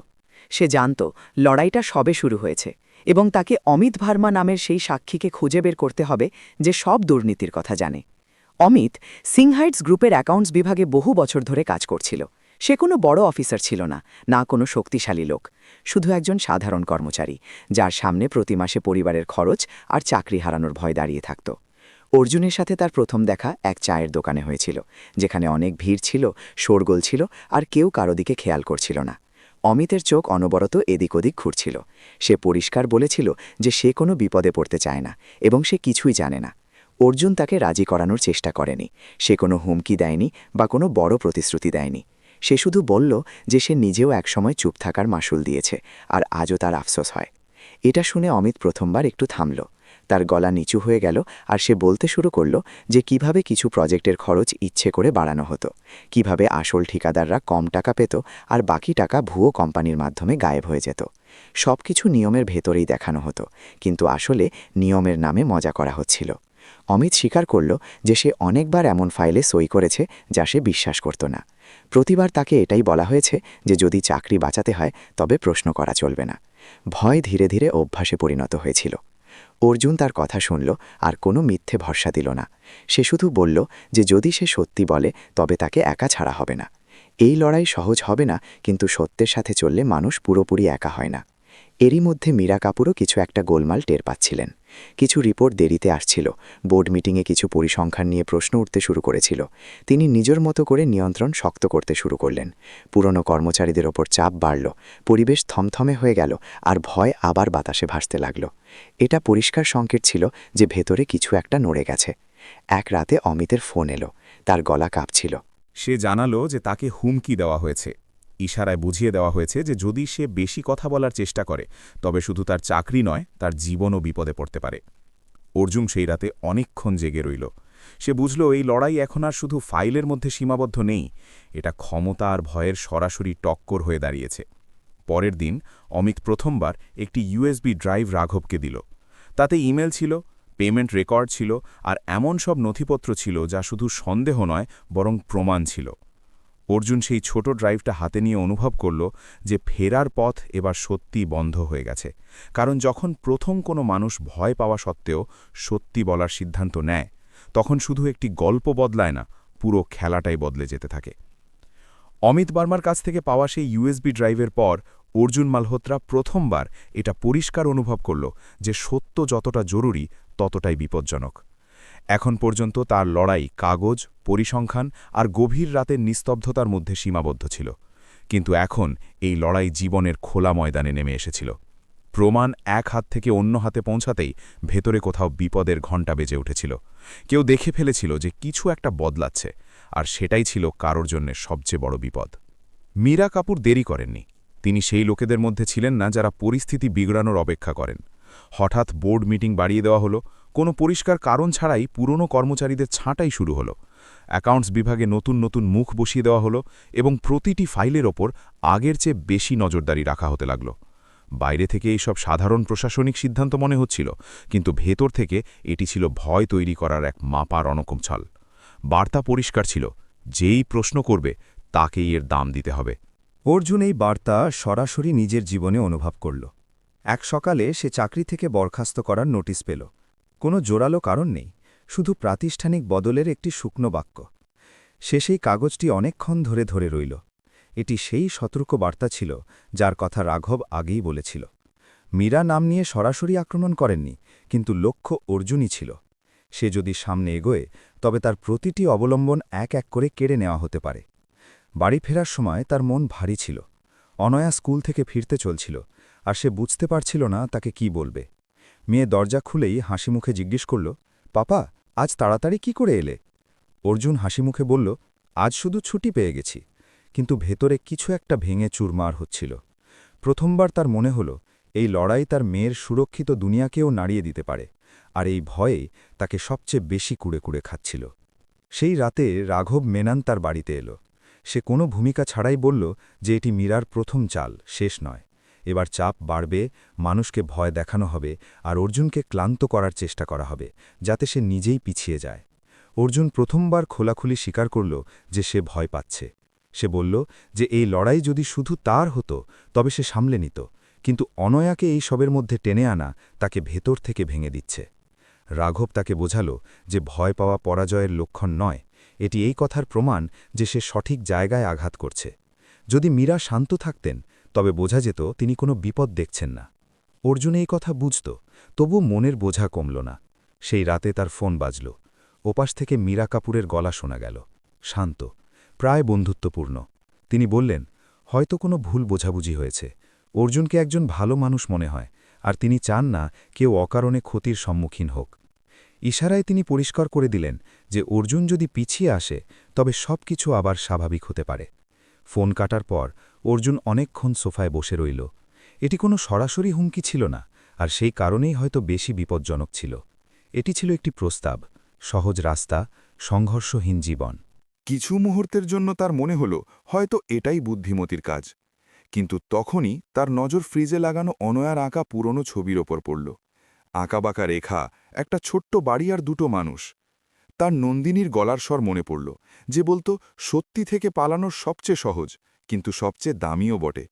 সে জানত লড়াইটা সবে শুরু হয়েছে এবং তাকে অমিত ভার্মা নামের সেই সাক্ষীকে খুঁজে বের করতে হবে যে সব দুর্নীতির কথা জানে। অমিত সিংহাইটস গ্রুপের অ্যাকাউন্টস বিভাগে বহু বছর ধরে কাজ করছিল। সে কোনো বড় অফিসার ছিল না, না কোনো শক্তিশালী লোক, শুধু একজন সাধারণ কর্মচারী, যার সামনে প্রতি মাসে পরিবারের খরচ আর চাকরি হারানোর ভয় দাঁড়িয়ে থাকত। অর্জুনের সাথে তার প্রথম দেখা এক চায়ের দোকানে হয়েছিল, যেখানে অনেক ভিড় ছিল, শোরগোল ছিল আর কেউ কারো দিকে খেয়াল করছিল না। অমিতের চোখ অনবরত এদিক ওদিক ঘুরছিল। সে পরিষ্কার বলেছিল যে সে কোনো বিপদে পড়তে চায় না এবং সে কিছুই জানে না। অর্জুন তাকে রাজি করানোর চেষ্টা করেনি, সে কোনো হুমকি দেয়নি বা কোনো বড় প্রতিশ্রুতি দেয়নি। সে শুধু বলল যে সে নিজেও একসময় চুপ থাকার মাসুল দিয়েছে আর আজও তার আফসোস হয়। এটা শুনে অমিত প্রথমবার একটু থামল। তার গলা নিচু হয়ে গেল আর সে বলতে শুরু করল যে কিভাবে কিছু প্রজেক্টের খরচ ইচ্ছে করে বাড়ানো হতো, কিভাবে আসল ঠিকাদাররা কম টাকা পেত আর বাকি টাকা ভুয়ো কোম্পানির মাধ্যমে গায়েব হয়ে যেত। সবকিছু নিয়মের ভেতরেই দেখানো হতো, কিন্তু আসলে নিয়মের নামে মজা করা হচ্ছিল। অমিত স্বীকার করল যে সে অনেকবার এমন ফাইলে সই করেছে যা সে বিশ্বাস করত না। প্রতিবার তাকে এটাই বলা হয়েছে যে যদি চাকরি বাঁচাতে হয় তবে প্রশ্ন করা চলবে না। ভয় ধীরে ধীরে অভ্যাসে পরিণত হয়েছিল। অর্জুন তার কথা শুনল আর কোনো মিথ্যে ভরসা দিল না। সে শুধু বলল যে যদি সে সত্যি বলে তবে তাকে একা ছাড়া হবে না। এই লড়াই সহজ হবে না, কিন্তু সত্যের সাথে চললে মানুষ পুরোপুরি একা হয় না। এরই মধ্যে মীরা কাপুরও কিছু একটা গোলমাল টের পাচ্ছিলেন। কিছু রিপোর্ট দেরিতে আসছিল, বোর্ড মিটিংয়ে কিছু পরিসংখ্যান নিয়ে প্রশ্ন উঠতে শুরু করেছিল। তিনি নিজের মতো করে নিয়ন্ত্রণ শক্ত করতে শুরু করলেন। পুরনো কর্মচারীদের ওপর চাপ বাড়ল, পরিবেশ থমথমে হয়ে গেল আর ভয় আবার বাতাসে ভাসতে লাগল। এটা পরিষ্কার সংকেত ছিল যে ভেতরে কিছু একটা নড়ে গেছে। এক রাতে অমিতের ফোন এলো, তার গলা কাঁপছিল। সে জানালো যে তাকে হুমকি দেওয়া হয়েছে, ইশারায় বুঝিয়ে দেওয়া হয়েছে যে যদি সে বেশি কথা বলার চেষ্টা করে তবে শুধু তার চাকরি নয়, তার জীবনও বিপদে পড়তে পারে। অর্জুন সেই রাতে অনেকক্ষণ জেগে রইল। সে বুঝল এই লড়াই এখন আর শুধু ফাইলের মধ্যে সীমাবদ্ধ নেই, এটা ক্ষমতা আর ভয়ের সরাসরি টক্কর হয়ে দাঁড়িয়েছে। পরের দিন অমিত প্রথমবার একটি ইউএসবি ড্রাইভ রাঘবকে দিল। তাতে ইমেল ছিল, পেমেন্ট রেকর্ড ছিল আর এমন সব নথিপত্র ছিল যা শুধু সন্দেহ নয় বরং প্রমাণ ছিল। অর্জুন সেই ছোট ড্রাইভটা হাতে নিয়ে অনুভব করল যে ফেরার পথ এবার সত্যিই বন্ধ হয়ে গেছে। কারণ যখন প্রথম কোনো মানুষ ভয় পাওয়া সত্ত্বেও সত্যি বলার সিদ্ধান্ত নেয়, তখন শুধু একটি গল্প বদলায় না, পুরো খেলাটাই বদলে যেতে থাকে। অমিত বার্মার কাছ থেকে পাওয়া সেই ইউএসবি ড্রাইভের পর অর্জুন মালহোত্রা প্রথমবার এটা পরিষ্কার অনুভব করল যে সত্য যতটা জরুরি ততটাই বিপজ্জনক। এখন পর্যন্ত তার লড়াই কাগজ, পরিসংখ্যান আর গভীর রাতের নিস্তব্ধতার মধ্যে সীমাবদ্ধ ছিল, কিন্তু এখন এই লড়াই জীবনের খোলা ময়দানে নেমে এসেছিল। প্রমাণ এক হাত থেকে অন্য হাতে পৌঁছাতেই ভেতরে কোথাও বিপদের ঘণ্টা বেজে উঠেছিল। কেউ দেখে ফেলেছিল যে কিছু একটা বদলাচ্ছে, আর সেটাই ছিল কারোর জন্য সবচেয়ে বড় বিপদ। মীরা কাপুর দেরি করেননি। তিনি সেই লোকেদের মধ্যে ছিলেন না যারা পরিস্থিতি বিগড়ানোর অপেক্ষা করেন। হঠাৎ বোর্ড মিটিং বাড়িয়ে দেওয়া হলো, কোনো পরিষ্কার কারণ ছাড়াই পুরনো কর্মচারীদের ছাঁটাই শুরু হলো। অ্যাকাউন্টস বিভাগে নতুন নতুন মুখ বসিয়ে দেওয়া হলো এবং প্রতিটি ফাইলের ওপর আগের চেয়ে বেশি নজরদারি রাখা হতে লাগল। বাইরে থেকে এইসব সাধারণ প্রশাসনিক সিদ্ধান্ত মনে হচ্ছিল, কিন্তু ভেতর থেকে এটি ছিল ভয় তৈরি করার এক মাপা রণকম ছল। বার্তা পরিষ্কার ছিল, যেই প্রশ্ন করবে তাকেই এর দাম দিতে হবে। অর্জুন এই বার্তা সরাসরি নিজের জীবনে অনুভব করল। এক সকালে সে চাকরি থেকে বরখাস্ত করার নোটিশ পেল। কোনো জোরালো কারণ নেই, শুধু প্রাতিষ্ঠানিক বদলের একটি শুকনো বাক্য। সে সেই কাগজটি অনেকক্ষণ ধরে ধরে রইল। এটি সেই সতর্ক বার্তা ছিল যার কথা রাঘব আগেই বলেছিল। মীরা নাম নিয়ে সরাসরি আক্রমণ করেননি, কিন্তু লক্ষ্য অর্জুনই ছিল। সে যদি সামনে এগোয় তবে তার প্রতিটি অবলম্বন এক এক করে কেড়ে নেওয়া হতে পারে। বাড়ি ফেরার সময় তার মন ভারী ছিল। অনয়া স্কুল থেকে ফিরতে চলছিল, আর সে বুঝতে পারছিল না তাকে কি বলবে। মেয়ে দরজা খুলেই হাসিমুখে জিজ্ঞেস করল, পাপা, আজ তাড়াতাড়ি কি করে এলে? অর্জুন হাসিমুখে বলল, আজ শুধু ছুটি পেয়ে গেছি। কিন্তু ভেতরে কিছু একটা ভেঙে চুরমার হচ্ছিল। প্রথমবার তার মনে হল এই লড়াই তার মেয়ের সুরক্ষিত দুনিয়াকেও নাড়িয়ে দিতে পারে, আর এই ভয়েই তাকে সবচেয়ে বেশি কুড়ে কুড়ে খাচ্ছিল। সেই রাতে রাঘব মেনন তার বাড়িতে এলো। সে কোনো ভূমিকা ছাড়াই বলল যে এটি মীরার প্রথম চাল, শেষ নয়। এবার চাপ বাড়বে, মানুষকে ভয় দেখানো হবে, আর অর্জুনকে ক্লান্ত করার চেষ্টা করা হবে, যাতে সে নিজেই পিছিয়ে যায়। অর্জুন প্রথমবার খোলাখুলি স্বীকার করল যে সে ভয় পাচ্ছে। সে বলল যে এই লড়াই যদি শুধু তার হতো তবে সে সামলে নিত, কিন্তু অনয়াকে এই সবের মধ্যে টেনে আনা তাকে ভেতর থেকে ভেঙে দিচ্ছে। রাঘব তাকে বোঝাল যে ভয় পাওয়া পরাজয়ের লক্ষণ নয়, এটি এই কথার প্রমাণ যে সে সঠিক জায়গায় আঘাত করছে। যদি মীরা শান্ত থাকতেন তবে বোঝা যেত তিনি কোনো বিপদ দেখছেন না। অর্জুন এই কথা বুঝত, তবু মনের বোঝা কমল না। সেই রাতে তার ফোন বাজল। ওপাশ থেকে মীরা কাপুরের গলা শোনা গেল, শান্ত, প্রায় বন্ধুত্বপূর্ণ। তিনি বললেন, হয়তো কোনো ভুল বোঝাবুঝি হয়েছে। অর্জুনকে একজন ভালো মানুষ মনে হয়, আর তিনি চান না কেউ অকারণে ক্ষতির সম্মুখীন হোক। ইশারায় তিনি পরিষ্কার করে দিলেন যে অর্জুন যদি পিছিয়ে আসে তবে সব কিছু আবার স্বাভাবিক হতে পারে। ফোন কাটার পর অর্জুন অনেকক্ষণ সোফায় বসে রইল। এটি কোনো সরাসরি হুমকি ছিল না, আর সেই কারণেই হয়তো বেশি বিপজ্জনক ছিল। এটি ছিল একটি প্রস্তাব, সহজ রাস্তা, সংঘর্ষহীন জীবন। কিছু মুহূর্তের জন্য তার মনে হল হয়তো এটাই বুদ্ধিমতির কাজ, কিন্তু তখনই তার নজর ফ্রিজে লাগানো অনয়ার আঁকা পুরনো ছবির ওপর পড়ল। আঁকাবাঁকা রেখা, একটা ছোট্ট বাড়ি আর দুটো মানুষ। তার নন্দিনীর গলার স্বর মনে পড়ল, যে বলতো সত্যি থেকে পালানোর সবচেয়ে সহজ, কিন্তু সবচেয়ে দামিও বটে।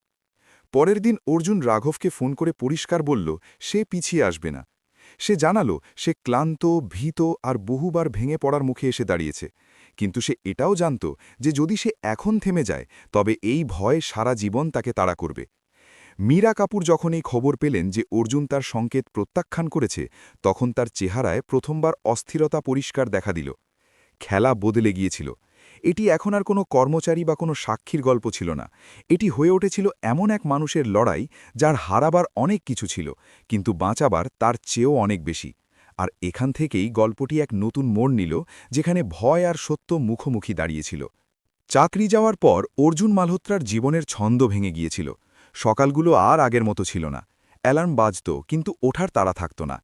পরের দিন অর্জুন রাঘবকে ফোন করে পরিষ্কার বলল সে পিছিয়ে আসবে না। সে জানালো সে ক্লান্ত, ভীত আর বহুবার ভেঙে পড়ার মুখে এসে দাঁড়িয়েছে, কিন্তু সে এটাও জানত যে যদি সে এখন থেমে যায় তবে এই ভয় সারা জীবন তাকে তাড়া করবে। মীরা কাপুর যখন এই খবর পেলেন যে অর্জুন তার সংকেত প্রত্যাখ্যান করেছে, তখন তার চেহারায় প্রথমবার অস্থিরতা পরিষ্কার দেখা দিল। খেলা বদলে গিয়েছিল। এটি এখন আর কোনো কর্মচারী বা কোনো সাক্ষীর গল্প ছিল না। এটি হয়ে উঠেছিল এমন এক মানুষের লড়াই যার হারাবার অনেক কিছু ছিল, কিন্তু বাঁচাবার তার চেয়েও অনেক বেশি। আর এখান থেকেই গল্পটি এক নতুন মোড় নিল, যেখানে ভয় আর সত্য মুখোমুখি দাঁড়িয়েছিল। চাকরি যাওয়ার পর অর্জুন মালহোত্রার জীবনের ছন্দ ভেঙে গিয়েছিল। সকালগুলো আর আগের মতো ছিল না। অ্যালার্ম বাজত, কিন্তু ওঠার তাড়া থাকত না।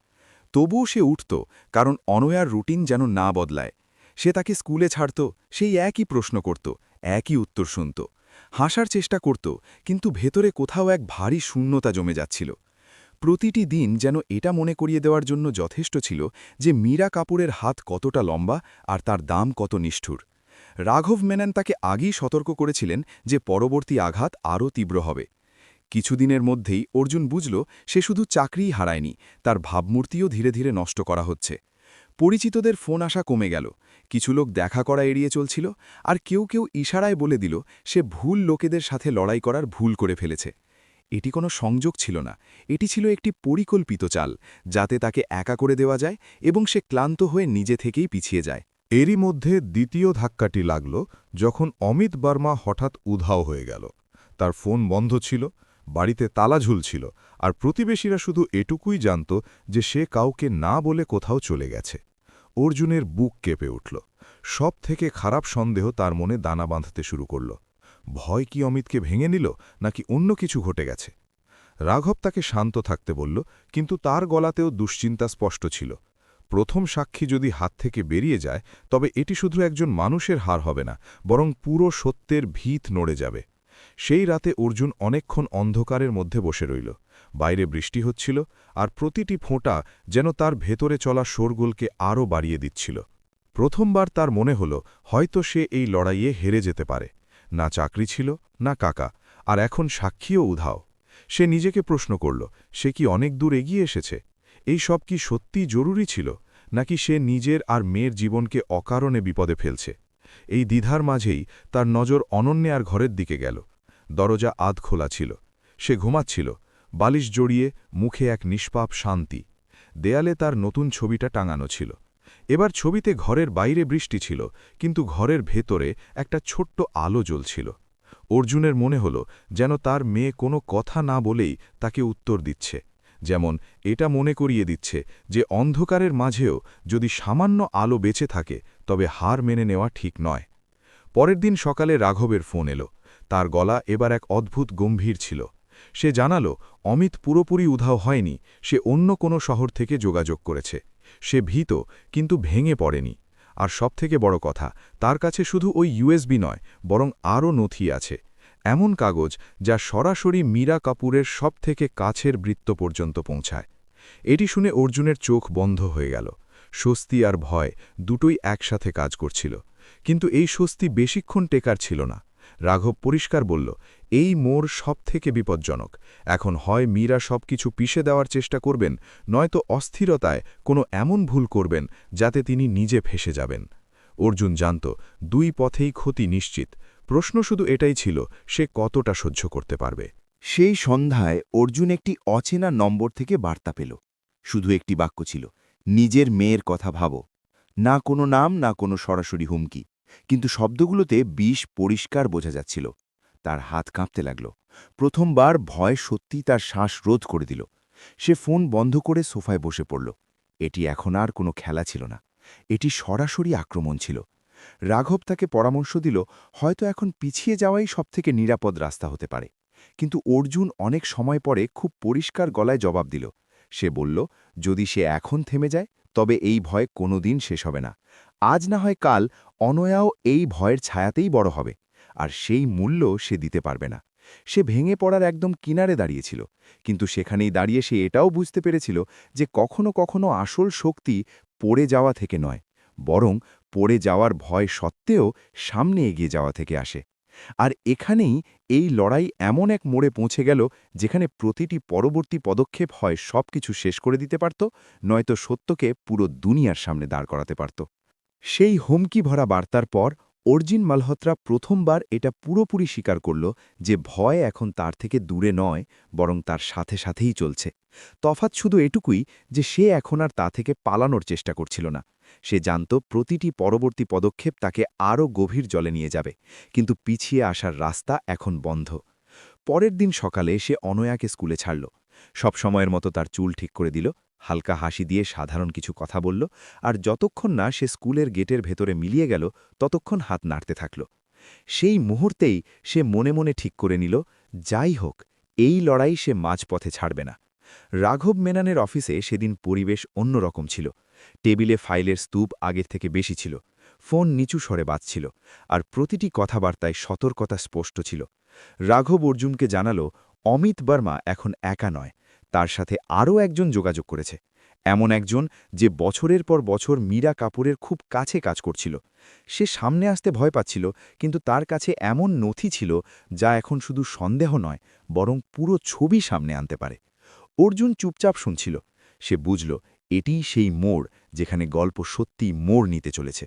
তবুও সে উঠত, কারণ অনয়ার রুটিন যেন না বদলায়। সে তাকে স্কুলে ছাড়ত, সেই একই প্রশ্ন করত, একই উত্তর শুনত। হাসার চেষ্টা করত, কিন্তু ভেতরে কোথাও এক ভারী শূন্যতা জমে যাচ্ছিল। প্রতিটি দিন যেন এটা মনে করিয়ে দেওয়ার জন্য যথেষ্ট ছিল যে মীরা কাপুরের হাত কতটা লম্বা আর তার দাম কত নিষ্ঠুর। রাঘব মেনন তাকে আগেই সতর্ক করেছিলেন যে পরবর্তী আঘাত আরও তীব্র হবে। কিছুদিনের মধ্যেই অর্জুন বুঝল সে শুধু চাকরিই হারায়নি, তার ভাবমূর্তিও ধীরে ধীরে নষ্ট করা হচ্ছে। পরিচিতদের ফোন আসা কমে গেল, কিছু লোক দেখা করা এড়িয়ে চলছিল, আর কেউ কেউ ইশারায় বলে দিল সে ভুল লোকেদের সাথে লড়াই করার ভুল করে ফেলেছে। এটি কোনো সংযোগ ছিল না, এটি ছিল একটি পরিকল্পিত চাল, যাতে তাকে একা করে দেওয়া যায় এবং সে ক্লান্ত হয়ে নিজে থেকেই পিছিয়ে যায়। এরই মধ্যে দ্বিতীয় ধাক্কাটি লাগল যখন অমিত বর্মা হঠাৎ উধাও হয়ে গেল। তার ফোন বন্ধ ছিল, বাড়িতে তালা ঝুলছিল, আর প্রতিবেশীরা শুধু এটুকুই জানত যে সে কাউকে না বলে কোথাও চলে গেছে। অর্জুনের বুক কেঁপে উঠল। সব থেকে খারাপ সন্দেহ তার মনে দানা বাঁধতে শুরু করল। ভয় কি অমিতকে ভেঙে নিল, নাকি অন্য কিছু ঘটে গেছে? রাঘব তাকে শান্ত থাকতে বলল, কিন্তু তার গলাতেও দুশ্চিন্তা স্পষ্ট ছিল। প্রথম সাক্ষী যদি হাত থেকে বেরিয়ে যায় তবে এটি শুধু একজন মানুষের হার হবে না, বরং পুরো সত্যের ভিত নড়ে যাবে। সেই রাতে অর্জুন অনেকক্ষণ অন্ধকারের মধ্যে বসে রইল। বাইরে বৃষ্টি হচ্ছিল, আর প্রতিটি ফোঁটা যেন তার ভেতরে চলা শোরগোলকে আরও বাড়িয়ে দিচ্ছিল। প্রথমবার তার মনে হল হয়তো সে এই লড়াইয়ে হেরে যেতে পারে। না চাকরি ছিল, না কাকা, আর এখন সাক্ষীও উধাও। সে নিজেকে প্রশ্ন করল, সে কি অনেক দূর এগিয়ে এসেছে? এই সব কি সত্যি জরুরি ছিল, নাকি সে নিজের আর মেয়ের জীবনকে অকারণে বিপদে ফেলছে? এই দ্বিধার মাঝেই তার নজর অনন্যার ঘরের দিকে গেল। দরজা আধ খোলা ছিল। সে ঘুমাচ্ছিল, বালিশ জড়িয়ে, মুখে এক নিষ্পাপ শান্তি। দেয়ালে তার নতুন ছবিটা টাঙানো ছিল। এবার ছবিতে ঘরের বাইরে বৃষ্টি ছিল, কিন্তু ঘরের ভেতরে একটা ছোট্ট আলো জ্বলছিল। অর্জুনের মনে হল যেন তার মেয়ে কোনো কথা না বলেই তাকে উত্তর দিচ্ছে, যেমন এটা মনে করিয়ে দিচ্ছে যে অন্ধকারের মাঝেও যদি সামান্য আলো বেঁচে থাকে তবে হার মেনে নেওয়া ঠিক নয়। পরের দিন সকালে রাঘবের ফোন এলো। তার গলা এবার এক অদ্ভুত গম্ভীর ছিল। সে জানালো অমিত পুরোপুরি উধাও হয়নি, সে অন্য কোনো শহর থেকে যোগাযোগ করেছে। সে ভীত, কিন্তু ভেঙে পড়েনি। আর সবথেকে বড় কথা, তার কাছে শুধু ওই ইউএসবি নয়, বরং আরও নথি আছে, এমন কাগজ যা সরাসরি মীরা কাপুরের সবথেকে কাছের বৃত্ত পর্যন্ত পৌঁছায়। এটি শুনে অর্জুনের চোখ বন্ধ হয়ে গেল। স্বস্তি আর ভয় দুটোই একসাথে কাজ করছিল, কিন্তু এই স্বস্তি বেশিক্ষণ টেকার ছিল না। রাঘব পরিষ্কার বলল, এই মোড় সবথেকে বিপজ্জনক। এখন হয় মীরা সবকিছু পিষে দেওয়ার চেষ্টা করবেন, নয়তো অস্থিরতায় কোনো এমন ভুল করবেন যাতে তিনি নিজে ফেঁসে যাবেন। অর্জুন জানত দুই পথেই ক্ষতি নিশ্চিত। প্রশ্ন শুধু এটাই ছিল, সে কতটা সহ্য করতে পারবে। সেই সন্ধ্যায় অর্জুন একটি অচেনা নম্বর থেকে বার্তা পেল। শুধু একটি বাক্য ছিল, নিজের মেয়ের কথা ভাবো। না কোনো নাম, না কোনো সরাসরি হুমকি, কিন্তু শব্দগুলোতে বিষ পরিষ্কার বোঝা যাচ্ছিল। তার হাত কাঁপতে লাগল। প্রথমবার ভয় সত্যি তার শ্বাস রোধ করে দিল। সে ফোন বন্ধ করে সোফায় বসে পড়ল। এটি এখন আর কোনো খেলা ছিল না, এটি সরাসরি আক্রমণ ছিল। রাঘব তাকে পরামর্শ দিল, হয়তো এখন পিছিয়ে যাওয়াই সবথেকে নিরাপদ রাস্তা হতে পারে। কিন্তু অর্জুন অনেক সময় পরে খুব পরিষ্কার গলায় জবাব দিল। সে বলল, যদি সে এখন থেমে যায় তবে এই ভয় কোনোদিন শেষ হবে না। আজ না হয় কাল অনয়াও এই ভয়ের ছায়াতেই বড় হবে, আর সেই মূল্য সে দিতে পারবে না। সে ভেঙে পড়ার একদম কিনারে দাঁড়িয়েছিল, কিন্তু সেখানেই দাঁড়িয়ে সে এটাও বুঝতে পেরেছিল যে কখনো কখনো আসল শক্তি পড়ে যাওয়া থেকে নয়, বরং পড়ে যাওয়ার ভয় সত্ত্বেও সামনে এগিয়ে যাওয়া থেকে আসে। আর এখানেই এই লড়াই এমন এক মোড়ে পৌঁছে গেল যেখানে প্রতিটি পরবর্তী পদক্ষেপ হয় সবকিছু শেষ করে দিতে পারত, নয়তো সত্যকে পুরো দুনিয়ার সামনে দাঁড় করাতে পারত। সেই হুমকি ভরা বার্তার পর অর্জুন মালহোত্রা প্রথমবার এটা পুরোপুরি স্বীকার করল যে ভয় এখন তার থেকে দূরে নয়, বরং তার সাথে সাথেই চলছে। তফাৎ শুধু এটুকুই যে সে এখন আর তা থেকে পালানোর চেষ্টা করছিল না। সে জানত প্রতিটি পরবর্তী পদক্ষেপ তাকে আরও গভীর জলে নিয়ে যাবে, কিন্তু পিছিয়ে আসার রাস্তা এখন বন্ধ। পরের দিন সকালে সে অনয়াকে স্কুলে ছাড়ল। সব সময়ের মতো তার চুল ঠিক করে দিল, হালকা হাসি দিয়ে সাধারণ কিছু কথা বলল, আর যতক্ষণ না সে স্কুলের গেটের ভেতরে মিলিয়ে গেল ততক্ষণ হাত নাড়তে থাকল। সেই মুহূর্তেই সে মনে মনে ঠিক করে নিল, যাই হোক, এই লড়াই সে মাঝপথে ছাড়বে না। রাঘব মেননের অফিসে সেদিন পরিবেশ অন্যরকম ছিল। টেবিলে ফাইলের স্তূপ আগের থেকে বেশি ছিল, ফোন নিচু স্বরে বাজছিল, আর প্রতিটি কথাবার্তায় সতর্কতা স্পষ্ট ছিল। রাঘব অর্জুনকে জানালো, অমিত বর্মা এখন একা নয়, তার সাথে আরও একজন যোগাযোগ করেছে। এমন একজন যে বছরের পর বছর মীরা কাপুরের খুব কাছে কাজ করছিল। সে সামনে আসতে ভয় পাচ্ছিল, কিন্তু তার কাছে এমন নথি ছিল যা এখন শুধু সন্দেহ নয়, বরং পুরো ছবি সামনে আনতে পারে। অর্জুন চুপচাপ শুনছিল। সে বুঝল এটিই সেই মোড় যেখানে গল্প সত্যিই মোড় নিতে চলেছে।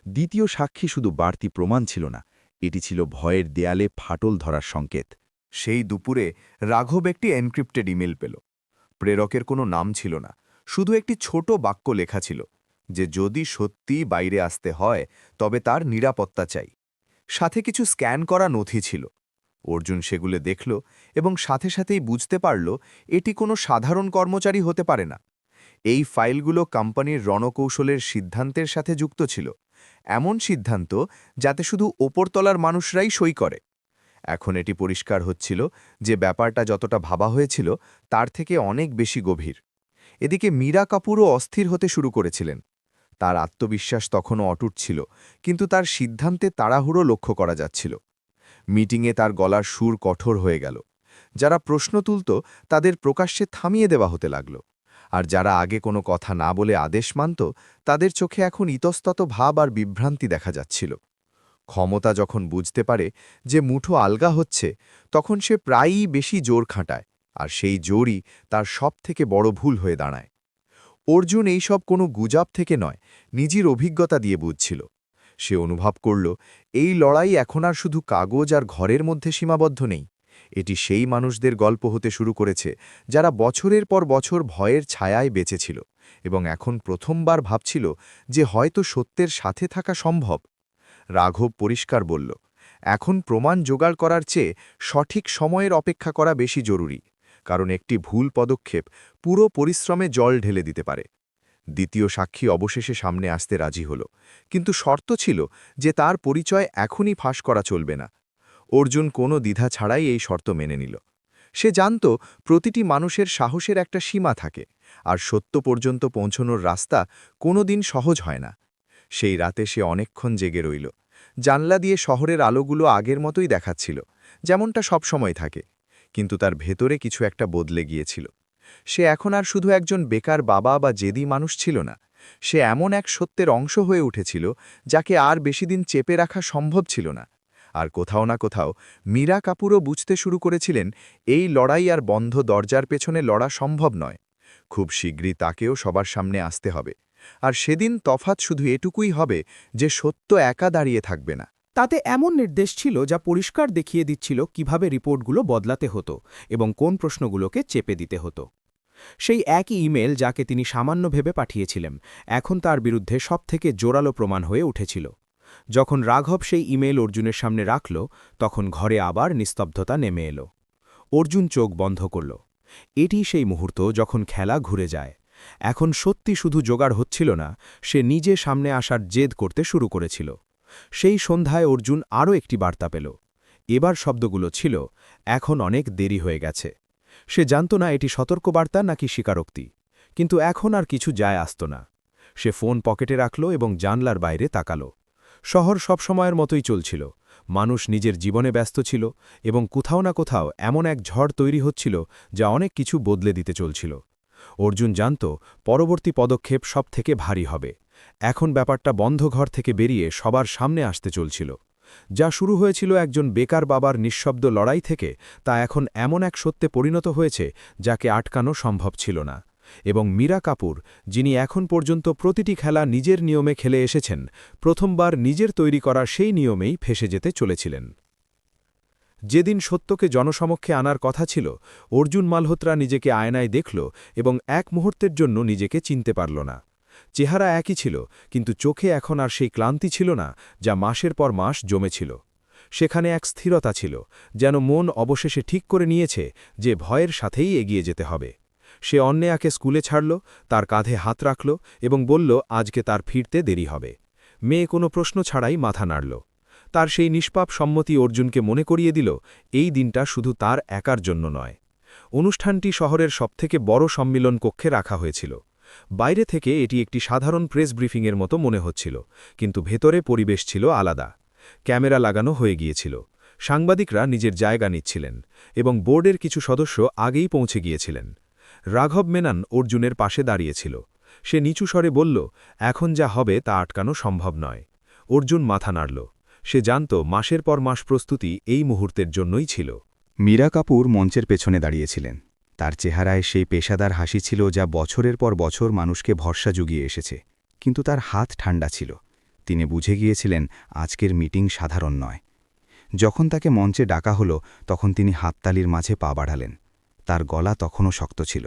দ্বিতীয় সাক্ষী শুধু বাড়তি প্রমাণ ছিল না, এটি ছিল ভয়ের দেয়ালে ফাটল ধরার সংকেত। সেই দুপুরে রাঘব একটি এনক্রিপ্টেড ইমেল পেল। প্রেরকের কোনো নাম ছিল না, শুধু একটি ছোট বাক্য লেখা ছিল যে যদি সত্যি বাইরে আসতে হয় তবে তার নিরাপত্তা চাই। সাথে কিছু স্ক্যান করা নথি ছিল। অর্জুন সেগুলো দেখল এবং সাথে সাথেই বুঝতে পারল এটি কোনো সাধারণ কর্মচারী হতে পারে না। এই ফাইলগুলো কোম্পানির রণকৌশলের সিদ্ধান্তের সাথে যুক্ত ছিল, এমন সিদ্ধান্ত যাতে শুধু ওপরতলার মানুষরাই সই করে। এখন এটি পরিষ্কার হচ্ছিল যে ব্যাপারটা যতটা ভাবা হয়েছিল তার থেকে অনেক বেশি গভীর। এদিকে মীরা কাপুরও অস্থির হতে শুরু করেছিলেন। তার আত্মবিশ্বাস তখনও অটুট ছিল, কিন্তু তার সিদ্ধান্তে তাড়াহুড়ো লক্ষ্য করা যাচ্ছিল। মিটিংয়ে তার গলার সুর কঠোর হয়ে গেল। যারা প্রশ্ন তুলত তাদের প্রকাশ্যে থামিয়ে দেওয়া হতে লাগল, আর যারা আগে কোনো কথা না বলে আদেশ মানত তাদের চোখে এখন ইতস্তত ভাব আর বিভ্রান্তি দেখা যাচ্ছিল। ক্ষমতা যখন বুঝতে পারে যে মুঠো আলগা হচ্ছে, তখন সে প্রায়ই বেশি জোর খাটায়, আর সেই জোরই তার সবথেকে বড় ভুল হয়ে দাঁড়ায়। অর্জুন এইসব কোনো গুজব থেকে নয়, নিজের অভিজ্ঞতা দিয়ে বুঝছিল। সে অনুভব করল, এই লড়াই এখন আর শুধু কাগজ আর ঘরের মধ্যে সীমাবদ্ধ নেই। এটি সেই মানুষদের গল্প হতে শুরু করেছে যারা বছরের পর বছর ভয়ের ছায়ায় বেঁচেছিল এবং এখন প্রথমবার ভাবছিল যে হয়তো সত্যের সাথে থাকা সম্ভব। রাঘব পরিষ্কার বলল, এখন প্রমাণ জোগাড় করার চেয়ে সঠিক সময়ের অপেক্ষা করা বেশি জরুরি, কারণ একটি ভুল পদক্ষেপ পুরো পরিশ্রমে জল ঢেলে দিতে পারে। দ্বিতীয় সাক্ষী অবশেষে সামনে আসতে রাজি হল, কিন্তু শর্ত ছিল যে তার পরিচয় এখনই ফাঁস করা চলবে না। অর্জুন কোনো দ্বিধা ছাড়াই এই শর্ত মেনে নিল। সে জানত প্রতিটি মানুষের সাহসের একটা সীমা থাকে, আর সত্য পর্যন্ত পৌঁছনোর রাস্তা কোনোদিন সহজ হয় না। সেই রাতে সে অনেকক্ষণ জেগে রইল। জানলা দিয়ে শহরের আলোগুলো আগের মতোই দেখাচ্ছিল, যেমনটা সবসময় থাকে, কিন্তু তার ভেতরে কিছু একটা বদলে গিয়েছিল। সে এখন আর শুধু একজন বেকার বাবা বা জেদি মানুষ ছিল না, সে এমন এক সত্যের অংশ হয়ে উঠেছিল যাকে আর বেশিদিন চেপে রাখা সম্ভব ছিল না। আর কোথাও না কোথাও মীরা কাপুরও বুঝতে শুরু করেছিলেন, এই লড়াই আর বন্ধ দরজার পেছনে লড়া সম্ভব নয়। খুব শীঘ্রই তাকেও সবার সামনে আসতে হবে, আর সেদিন তফাৎ শুধু এটুকুই হবে যে সত্য একা দাঁড়িয়ে থাকবে না। তাতে এমন নির্দেশ ছিল যা পরিষ্কার দেখিয়ে দিচ্ছিল কিভাবে রিপোর্টগুলো বদলাতে হতো এবং কোন প্রশ্নগুলোকে চেপে দিতে হতো। সেই একই ইমেল যাকে তিনি সামান্য ভেবে পাঠিয়েছিলেন, এখন তার বিরুদ্ধে সবথেকে জোরালো প্রমাণ হয়ে উঠেছিল। যখন রাঘব সেই ইমেল অর্জুনের সামনে রাখল, তখন ঘরে আবার নিস্তব্ধতা নেমে এলো। অর্জুন চোখ বন্ধ করল। এটি সেই মুহূর্ত যখন খেলা ঘুরে যায়। এখন সত্যি শুধু জোগাড় হচ্ছিল না, সে নিজে সামনে আসার জেদ করতে শুরু করেছিল। সেই সন্ধ্যায় অর্জুন আরও একটি বার্তা পেল। এবার শব্দগুলো ছিল, এখন অনেক দেরি হয়ে গেছে। সে জানত না এটি সতর্কবার্তা নাকি স্বীকারোক্তি, কিন্তু এখন আর কিছু যায় আসত না। সে ফোন পকেটে রাখল এবং জানলার বাইরে তাকাল। শহর সবসময়ের মতোই চলছিল, মানুষ নিজের জীবনে ব্যস্ত ছিল, এবং কোথাও না কোথাও এমন এক ঝড় তৈরি হচ্ছিল যা অনেক কিছু বদলে দিতে চলছিল। অর্জুন জানত পরবর্তী পদক্ষেপ সবথেকে ভারী হবে। এখন ব্যাপারটা বন্ধ ঘর থেকে বেরিয়ে সবার সামনে আসতে চলছিল। যা শুরু হয়েছিল একজন বেকার বাবার নিঃশব্দ লড়াই থেকে, তা এখন এমন এক সত্যে পরিণত হয়েছে যাকে আটকানো সম্ভব ছিল না। এবং মীরা কাপুর, যিনি এখন পর্যন্ত প্রতিটি খেলা নিজের নিয়মে খেলে এসেছেন, প্রথমবার নিজের তৈরি করা সেই নিয়মেই ফেসে যেতে চলেছিলেন। যেদিন সত্যকে জনসমক্ষে আনার কথা ছিল, অর্জুন মালহোত্রা নিজেকে আয়নায় দেখল এবং এক মুহূর্তের জন্য নিজেকে চিনতে পারল না। চেহারা একই ছিল, কিন্তু চোখে এখন আর সেই ক্লান্তি ছিল না যা মাসের পর মাস জমেছিল। সেখানে এক স্থিরতা ছিল, যেন মন অবশেষে ঠিক করে নিয়েছে যে ভয়ের সাথেই এগিয়ে যেতে হবে। সে অন্যয়াকে স্কুলে ছাড়ল, তার কাঁধে হাত রাখল এবং বলল আজকে তার ফিরতে দেরি হবে। মেয়ে কোনো প্রশ্ন ছাড়াই মাথা নাড়ল। তার সেই নিষ্পাপ সম্মতি অর্জুনকে মনে করিয়ে দিল, এই দিনটা শুধু তার একার জন্য নয়। অনুষ্ঠানটি শহরের সবথেকে বড় সম্মিলন কক্ষে রাখা হয়েছিল। বাইরে থেকে এটি একটি সাধারণ প্রেস ব্রিফিংয়ের মতো মনে হচ্ছিল, কিন্তু ভেতরে পরিবেশ ছিল আলাদা। ক্যামেরা লাগানো হয়ে গিয়েছিল, সাংবাদিকরা নিজের জায়গা নিচ্ছিলেন, এবং বোর্ডের কিছু সদস্য আগেই পৌঁছে গিয়েছিলেন। রাঘব মেনন অর্জুনের পাশে দাঁড়িয়েছিল। সে নিচু স্বরে বলল, এখন যা হবে তা আটকানো সম্ভব নয়। অর্জুন মাথা নাড়ল। সে জানত মাসের পর মাস প্রস্তুতি এই মুহূর্তের জন্যই ছিল। মীরা কাপুর মঞ্চের পেছনে দাঁড়িয়েছিলেন। তার চেহারায় সেই পেশাদার হাসি ছিল যা বছরের পর বছর মানুষকে ভরসা জুগিয়ে এসেছে, কিন্তু তার হাত ঠান্ডা ছিল। তিনি বুঝে গিয়েছিলেন আজকের মিটিং সাধারণ নয়। যখন তাকে মঞ্চে ডাকা হলো, তখন তিনি হাততালির মাঝে পা বাড়ালেন। তার গলা তখনও শক্ত ছিল।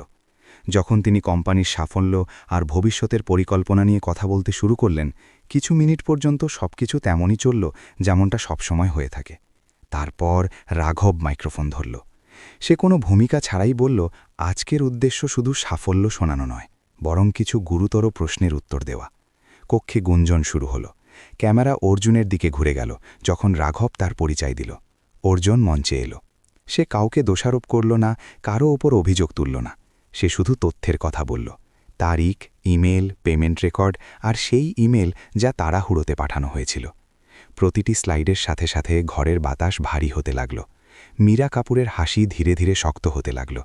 যখন তিনি কোম্পানির সাফল্য আর ভবিষ্যতের পরিকল্পনা নিয়ে কথা বলতে শুরু করলেন, কিছু মিনিট পর্যন্ত সবকিছু তেমনই চলল যেমনটা সবসময় হয়ে থাকে। তারপর রাঘব মাইক্রোফোন ধরল। সে কোনো ভূমিকা ছাড়াই বলল, আজকের উদ্দেশ্য শুধু সাফল্য শোনানো নয়, বরং কিছু গুরুতর প্রশ্নের উত্তর দেওয়া। কক্ষে গুঞ্জন শুরু হল। ক্যামেরা অর্জুনের দিকে ঘুরে গেল যখন রাঘব তার পরিচয় দিল। অর্জুন মঞ্চে এলো। সে কাউকে দোষারোপ করল না, কারও ওপর অভিযোগ তুলল না। সে শুধু তথ্যের কথা বলল, তারিখ, ইমেল, পেমেন্ট রেকর্ড আর সেই ইমেল যা তাড়াহুড়োতে পাঠানো হয়েছিল। প্রতিটি স্লাইডের সাথে সাথে ঘরের বাতাস ভারী হতে লাগল। মীরা কাপুরের হাসি ধীরে ধীরে শক্ত হতে লাগল।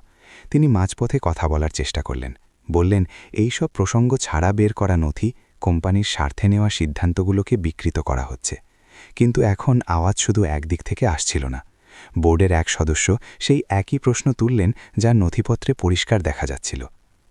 তিনি মাঝপথে কথা বলার চেষ্টা করলেন, বললেন, এইসব প্রসঙ্গ ছাড়া বের করা নথি কোম্পানির স্বার্থে নেওয়া সিদ্ধান্তগুলোকে বিকৃত করা হচ্ছে। কিন্তু এখন আওয়াজ শুধু একদিক থেকে আসছিল না। বোর্ডের এক সদস্য সেই একই প্রশ্ন তুললেন, যা নথিপত্রে পরিষ্কার দেখা যাচ্ছিল।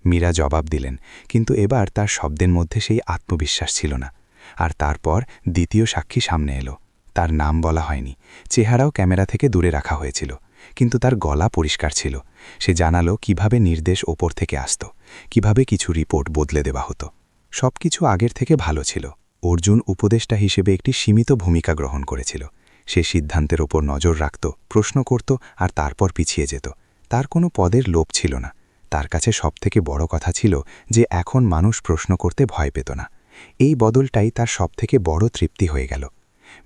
মীরা জবাব দিলেন, কিন্তু এবার তার শব্দের মধ্যে সেই আত্মবিশ্বাস ছিল না। আর তারপর দ্বিতীয় সাক্ষী সামনে এলো। তার নাম বলা হয়নি, চেহারাও ক্যামেরা থেকে দূরে রাখা হয়েছিল, কিন্তু তার গলা পরিষ্কার ছিল। সে জানালো কিভাবে নির্দেশ ওপর থেকে আসত, কিভাবে কিছু রিপোর্ট বদলে দেওয়া হতো। সবকিছু আগের থেকে ভালো ছিল। অর্জুন উপদেষ্টা হিসেবে একটি সীমিত ভূমিকা গ্রহণ করেছিল। সে সিদ্ধান্তের ওপর নজর রাখত, প্রশ্ন করত আর তারপর পিছিয়ে যেত। তার কোনো পদের লোভ ছিল না। তার কাছে সবথেকে বড় কথা ছিল যে এখন মানুষ প্রশ্ন করতে ভয় পেত না। এই বদলটাই তার সবথেকে বড় তৃপ্তি হয়ে গেল।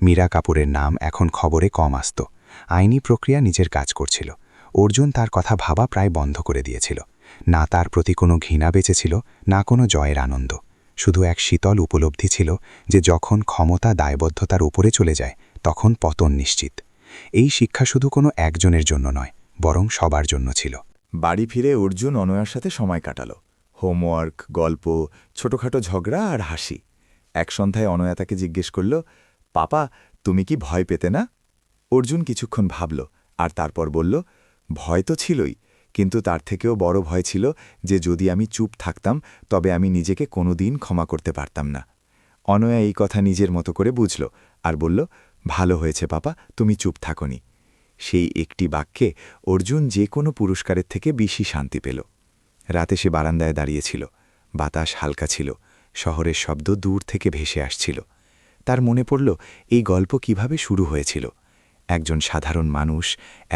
মীরা কাপুরের নাম এখন খবরে কম আসত। আইনি প্রক্রিয়া নিজের কাজ করছিল। অর্জুন তার কথা ভাবা প্রায় বন্ধ করে দিয়েছিল। না তার প্রতি কোনো ঘৃণা বেঁচেছিল, না কোনো জয়ের আনন্দ। শুধু এক শীতল উপলব্ধি ছিল যে যখন ক্ষমতা দায়বদ্ধতার উপরে চলে যায় তখন পতন নিশ্চিত। এই শিক্ষা শুধু কোনো একজনের জন্য নয়, বরং সবার জন্য ছিল। বাড়ি ফিরে অর্জুন অনয়ার সাথে সময় কাটাল। হোমওয়ার্ক, গল্প, ছোটখাটো ঝগড়া আর হাসি। এক সন্ধ্যায় অনয়া তাকে জিজ্ঞেস করল, পাপা, তুমি কি ভয় পেতে না? অর্জুন কিছুক্ষণ ভাবল আর তারপর বলল, ভয় তো ছিলই, কিন্তু তার থেকেও বড় ভয় ছিল যে যদি আমি চুপ থাকতাম তবে আমি নিজেকে কোনোদিন ক্ষমা করতে পারতাম না। অনয়া এই কথা নিজের মতো করে বুঝল আর বলল, ভালো হয়েছে পাপা, তুমি চুপ থাকোনি। সেই একটি বাক্যে অর্জুন যে কোনো পুরস্কারের থেকে বেশি শান্তি পেল। রাতে সে বারান্দায় দাঁড়িয়েছিল। বাতাস হালকা ছিল, শহরের শব্দ দূর থেকে ভেসে আসছিল। তার মনে পড়ল এই গল্প কিভাবে শুরু হয়েছিল। একজন সাধারণ মানুষ,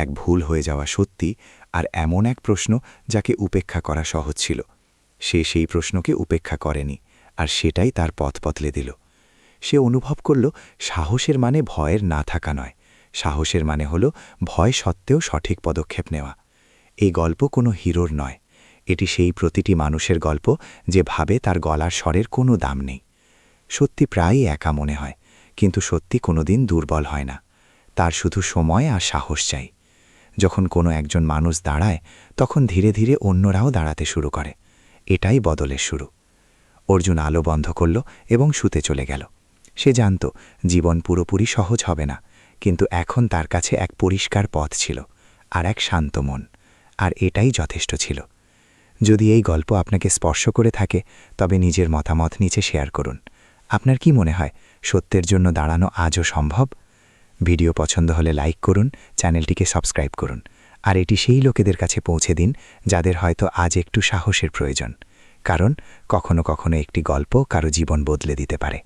এক ভুল হয়ে যাওয়া সত্যি, আর এমন এক প্রশ্ন যাকে উপেক্ষা করা সহজ ছিল। সে সেই প্রশ্নকে উপেক্ষা করেনি, আর সেটাই তার পথ বদলে দিল। সে অনুভব করল সাহসের মানে ভয়ের না থাকা নয়, সাহসের মানে হল ভয় সত্ত্বেও সঠিক পদক্ষেপ নেওয়া। এই গল্প কোনো হিরোর নয়, এটি সেই প্রতিটি মানুষের গল্প যে ভাবে তার গলার স্বরের কোনো দাম নেই। সত্যি প্রায়ই একা মনে হয়, কিন্তু সত্যি কোনোদিন দুর্বল হয় না। তার শুধু সময় আর সাহস চাই। যখন কোনো একজন মানুষ দাঁড়ায় তখন ধীরে ধীরে অন্যরাও দাঁড়াতে শুরু করে। এটাই বদলের শুরু। অর্জুন আলো বন্ধ করল এবং শুতে চলে গেল। সে জানত জীবন পুরোপুরি সহজ হবে না, কিন্তু এখন তার কাছে এক পরিষ্কার পথ ছিল আর এক শান্ত মন, আর এটাই যথেষ্ট ছিল। যদি এই গল্প আপনাকে স্পর্শ করে থাকে তবে নিজের মতামত নিচে শেয়ার করুন। আপনার কি মনে হয় সত্যের জন্য দাঁড়ানো আজও সম্ভব? ভিডিও পছন্দ হলে লাইক করুন, চ্যানেলটিকে সাবস্ক্রাইব করুন, আর এটি সেই লোকেদের কাছে পৌঁছে দিন যাদের হয়তো আজ একটু সাহসের প্রয়োজন। কারণ কখনো কখনো একটি গল্প কারো জীবন বদলে দিতে পারে।